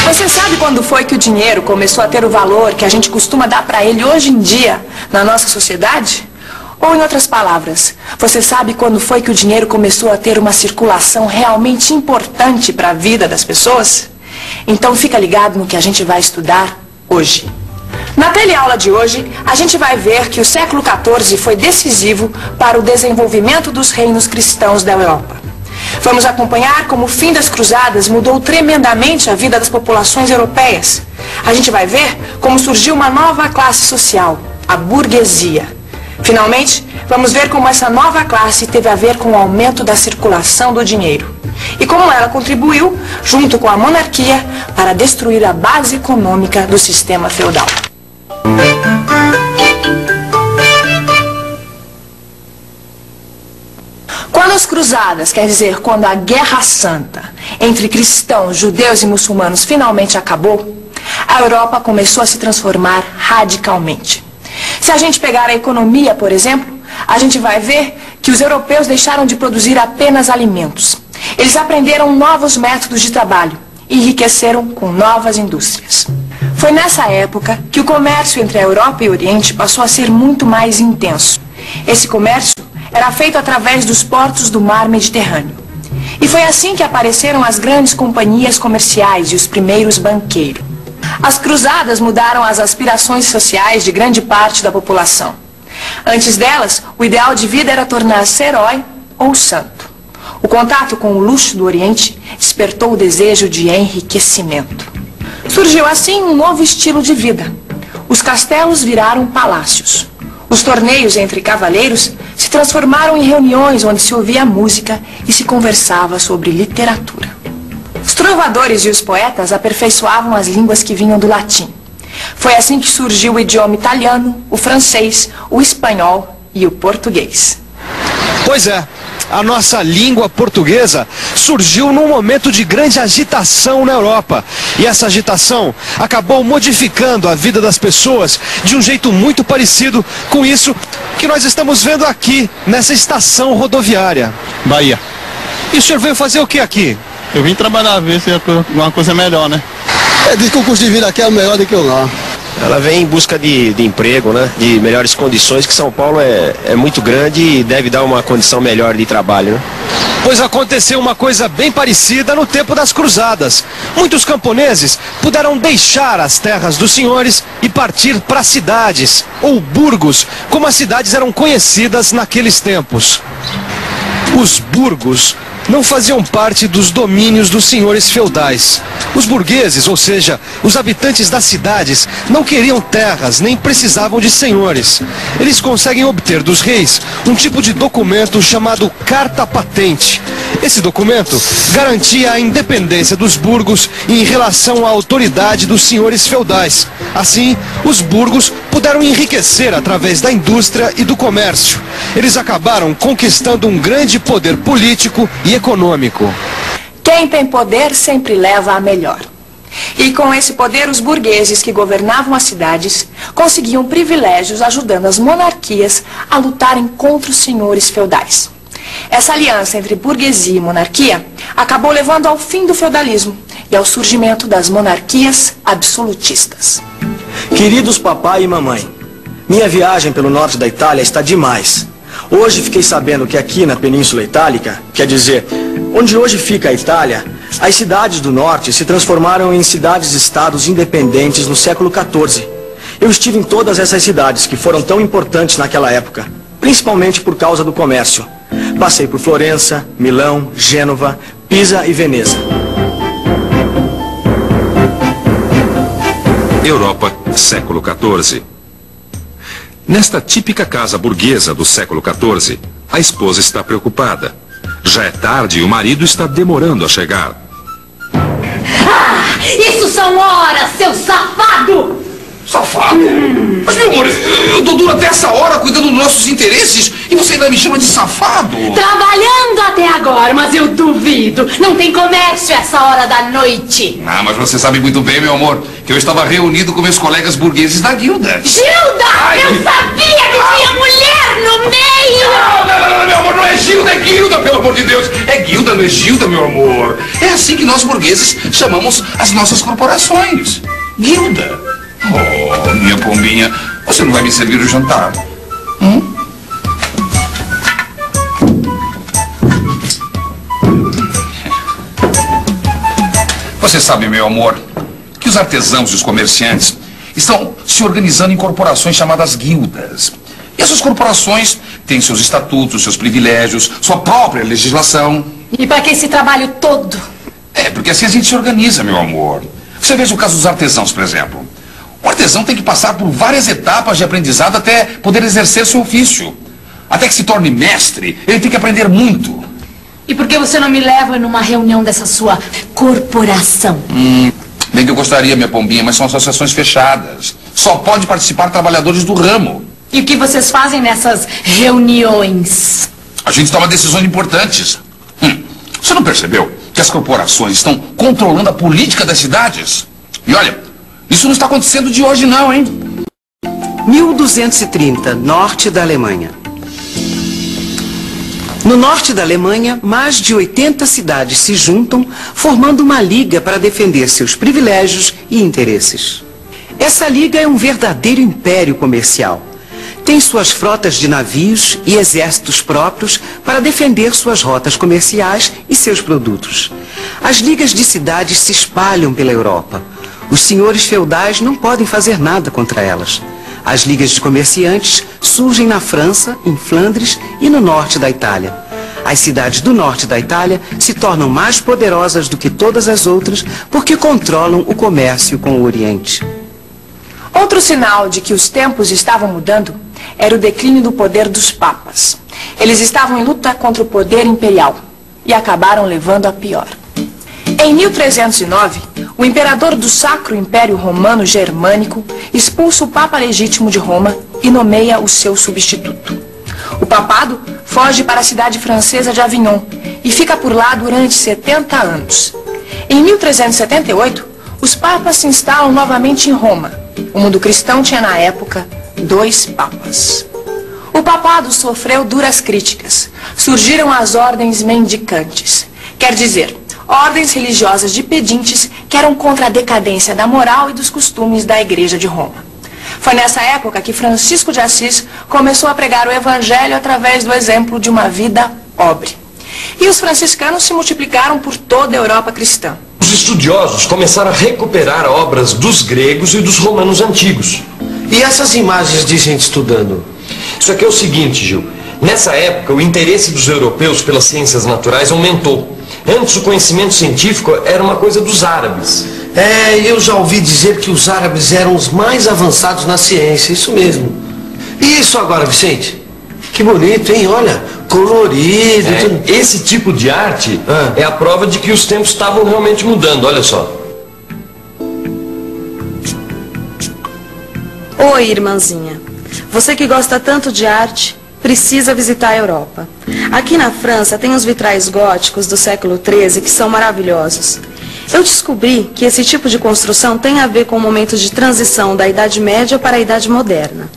Você sabe quando foi que o dinheiro começou a ter o valor que a gente costuma dar para ele hoje em dia na nossa sociedade? Ou, em outras palavras, você sabe quando foi que o dinheiro começou a ter uma circulação realmente importante para a vida das pessoas? Então fica ligado no que a gente vai estudar hoje. Na teleaula de hoje, a gente vai ver que o século XIV foi decisivo para o desenvolvimento dos reinos cristãos da Europa. Vamos acompanhar como o fim das cruzadas mudou tremendamente a vida das populações europeias. A gente vai ver como surgiu uma nova classe social, a burguesia. Finalmente, vamos ver como essa nova classe teve a ver com o aumento da circulação do dinheiro e como ela contribuiu, junto com a monarquia, para destruir a base econômica do sistema feudal. Quando as cruzadas, quer dizer, quando a Guerra Santa entre cristãos, judeus e muçulmanos finalmente acabou, a Europa começou a se transformar radicalmente. Se a gente pegar a economia, por exemplo, a gente vai ver que os europeus deixaram de produzir apenas alimentos. Eles aprenderam novos métodos de trabalho e enriqueceram com novas indústrias. Foi nessa época que o comércio entre a Europa e o Oriente passou a ser muito mais intenso. Esse comércio era feito através dos portos do mar Mediterrâneo. E foi assim que apareceram as grandes companhias comerciais e os primeiros banqueiros. As cruzadas mudaram as aspirações sociais de grande parte da população. Antes delas, o ideal de vida era tornar-se herói ou santo. O contato com o luxo do Oriente despertou o desejo de enriquecimento. Surgiu assim um novo estilo de vida. Os castelos viraram palácios. Os torneios entre cavaleiros se transformaram em reuniões onde se ouvia música e se conversava sobre literatura. Os trovadores e os poetas aperfeiçoavam as línguas que vinham do latim. Foi assim que surgiu o idioma italiano, o francês, o espanhol e o português. Pois é, a nossa língua portuguesa surgiu num momento de grande agitação na Europa. E essa agitação acabou modificando a vida das pessoas de um jeito muito parecido com isso que nós estamos vendo aqui, nessa estação rodoviária. Bahia. E o senhor veio fazer o que aqui? Eu vim trabalhar, ver se é uma coisa melhor, né? Diz que o custo de vida aqui é melhor do que o lá. Ela vem em busca de emprego, né? De melhores condições, que São Paulo é muito grande e deve dar uma condição melhor de trabalho, né? Pois aconteceu uma coisa bem parecida no tempo das cruzadas. Muitos camponeses puderam deixar as terras dos senhores e partir para cidades, ou burgos, como as cidades eram conhecidas naqueles tempos. Os burgos não faziam parte dos domínios dos senhores feudais. Os burgueses, ou seja, os habitantes das cidades, não queriam terras nem precisavam de senhores. Eles conseguem obter dos reis um tipo de documento chamado carta patente. Esse documento garantia a independência dos burgos em relação à autoridade dos senhores feudais. Assim, os burgos puderam enriquecer através da indústria e do comércio. Eles acabaram conquistando um grande poder político e econômico. Quem tem poder sempre leva a melhor. E com esse poder, os burgueses que governavam as cidades conseguiam privilégios ajudando as monarquias a lutarem contra os senhores feudais. Essa aliança entre burguesia e monarquia acabou levando ao fim do feudalismo e ao surgimento das monarquias absolutistas. Queridos papai e mamãe, minha viagem pelo norte da Itália está demais. Hoje fiquei sabendo que aqui na Península Itálica, quer dizer, onde hoje fica a Itália, as cidades do norte se transformaram em cidades-estados independentes no século XIV. Eu estive em todas essas cidades que foram tão importantes naquela época, principalmente por causa do comércio. Passei por Florença, Milão, Gênova, Pisa e Veneza. Europa, século XIV. Nesta típica casa burguesa do século XIV, a esposa está preocupada. Já é tarde e o marido está demorando a chegar. Ah, isso são horas, seu safado! Safado! Mas, meu amor, eu tô duro até essa hora cuidando dos nossos interesses e você ainda me chama de safado? Trabalhando até agora, mas eu duvido. Não tem comércio essa hora da noite. Ah, mas você sabe muito bem, meu amor, que eu estava reunido com meus colegas burgueses da guilda. Gilda! Ai, eu sabia que tinha mulher no meio! Não, meu amor, não é Gilda, é guilda, pelo amor de Deus. É guilda, não é Gilda, meu amor. É assim que nós burgueses chamamos as nossas corporações. Guilda. Oh, minha pombinha, você não vai me servir o jantar? Você sabe, meu amor, que os artesãos e os comerciantes estão se organizando em corporações chamadas guildas. E essas corporações têm seus estatutos, seus privilégios, sua própria legislação. E para que esse trabalho todo? É, porque assim a gente se organiza, meu amor. Você veja o caso dos artesãos, por exemplo. O artesão tem que passar por várias etapas de aprendizado até poder exercer seu ofício. Até que se torne mestre, ele tem que aprender muito. E por que você não me leva numa reunião dessa sua corporação? Bem que eu gostaria, minha pombinha, mas são associações fechadas. Só pode participar trabalhadores do ramo. E o que vocês fazem nessas reuniões? A gente toma decisões importantes. Você não percebeu que as corporações estão controlando a política das cidades? E olha, isso não está acontecendo de hoje não, hein? 1230, norte da Alemanha. No norte da Alemanha, mais de 80 cidades se juntam, formando uma liga para defender seus privilégios e interesses. Essa liga é um verdadeiro império comercial. Tem suas frotas de navios e exércitos próprios para defender suas rotas comerciais e seus produtos. As ligas de cidades se espalham pela Europa. Os senhores feudais não podem fazer nada contra elas. As ligas de comerciantes surgem na França, em Flandres e no norte da Itália. As cidades do norte da Itália se tornam mais poderosas do que todas as outras porque controlam o comércio com o Oriente. Outro sinal de que os tempos estavam mudando era o declínio do poder dos papas. Eles estavam em luta contra o poder imperial e acabaram levando a pior. Em 1309, o imperador do Sacro Império Romano Germânico expulsa o Papa Legítimo de Roma e nomeia o seu substituto. O papado foge para a cidade francesa de Avignon e fica por lá durante 70 anos. Em 1378, os papas se instalam novamente em Roma. O mundo cristão tinha na época 2 papas. O papado sofreu duras críticas. Surgiram as ordens mendicantes. Quer dizer, ordens religiosas de pedintes que eram contra a decadência da moral e dos costumes da Igreja de Roma. Foi nessa época que Francisco de Assis começou a pregar o Evangelho através do exemplo de uma vida pobre. E os franciscanos se multiplicaram por toda a Europa cristã. Os estudiosos começaram a recuperar obras dos gregos e dos romanos antigos. E essas imagens de gente estudando? Isso aqui é o seguinte, Gil. Nessa época, o interesse dos europeus pelas ciências naturais aumentou. Antes, o conhecimento científico era uma coisa dos árabes. Eu já ouvi dizer que os árabes eram os mais avançados na ciência, isso mesmo. E isso agora, Vicente? Que bonito, hein? Olha, colorido. Esse tipo de arte é a prova de que os tempos estavam realmente mudando, olha só. Oi, irmãzinha. Você que gosta tanto de arte, precisa visitar a Europa. Aqui na França tem os vitrais góticos do século XIII que são maravilhosos. Eu descobri que esse tipo de construção tem a ver com o momento de transição da Idade Média para a Idade Moderna.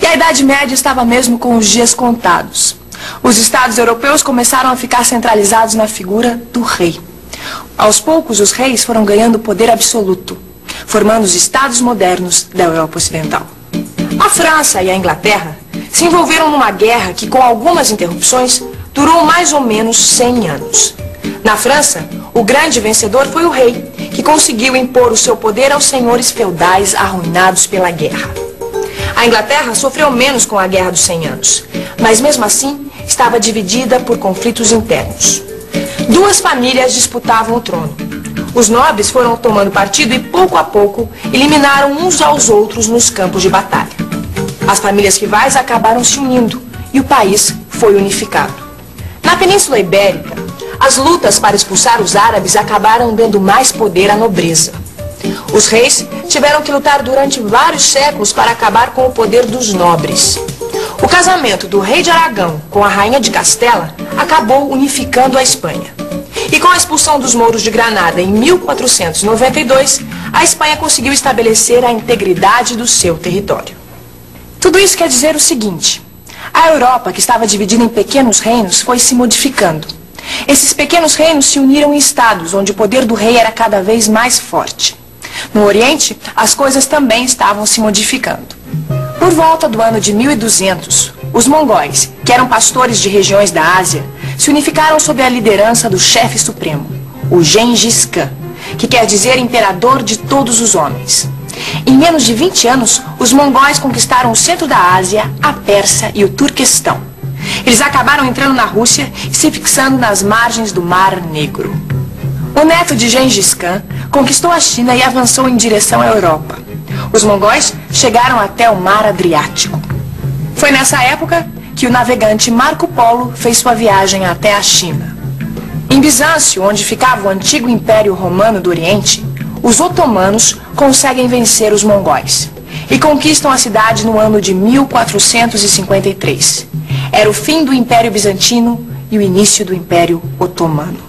E a Idade Média estava mesmo com os dias contados. Os estados europeus começaram a ficar centralizados na figura do rei. Aos poucos, os reis foram ganhando poder absoluto, formando os estados modernos da Europa Ocidental. A França e a Inglaterra se envolveram numa guerra que, com algumas interrupções, durou mais ou menos 100 anos. Na França, o grande vencedor foi o rei, que conseguiu impor o seu poder aos senhores feudais arruinados pela guerra. A Inglaterra sofreu menos com a Guerra dos 100 Anos, mas mesmo assim estava dividida por conflitos internos. 2 famílias disputavam o trono. Os nobres foram tomando partido e, pouco a pouco, eliminaram uns aos outros nos campos de batalha. As famílias rivais acabaram se unindo e o país foi unificado. Na Península Ibérica, as lutas para expulsar os árabes acabaram dando mais poder à nobreza. Os reis tiveram que lutar durante vários séculos para acabar com o poder dos nobres. O casamento do rei de Aragão com a rainha de Castela acabou unificando a Espanha. E com a expulsão dos mouros de Granada em 1492, a Espanha conseguiu estabelecer a integridade do seu território. Tudo isso quer dizer o seguinte: a Europa, que estava dividida em pequenos reinos, foi se modificando. Esses pequenos reinos se uniram em estados, onde o poder do rei era cada vez mais forte. No Oriente, as coisas também estavam se modificando. Por volta do ano de 1200, os mongóis, que eram pastores de regiões da Ásia, se unificaram sob a liderança do chefe supremo, o Gengis Khan, que quer dizer imperador de todos os homens. Em menos de 20 anos, os mongóis conquistaram o centro da Ásia, a Pérsia e o Turquestão. Eles acabaram entrando na Rússia e se fixando nas margens do Mar Negro. O neto de Gengis Khan conquistou a China e avançou em direção à Europa. Os mongóis chegaram até o Mar Adriático. Foi nessa época que o navegante Marco Polo fez sua viagem até a China. Em Bizâncio, onde ficava o antigo Império Romano do Oriente, os otomanos conseguem vencer os mongóis e conquistam a cidade no ano de 1453. Era o fim do Império Bizantino e o início do Império Otomano.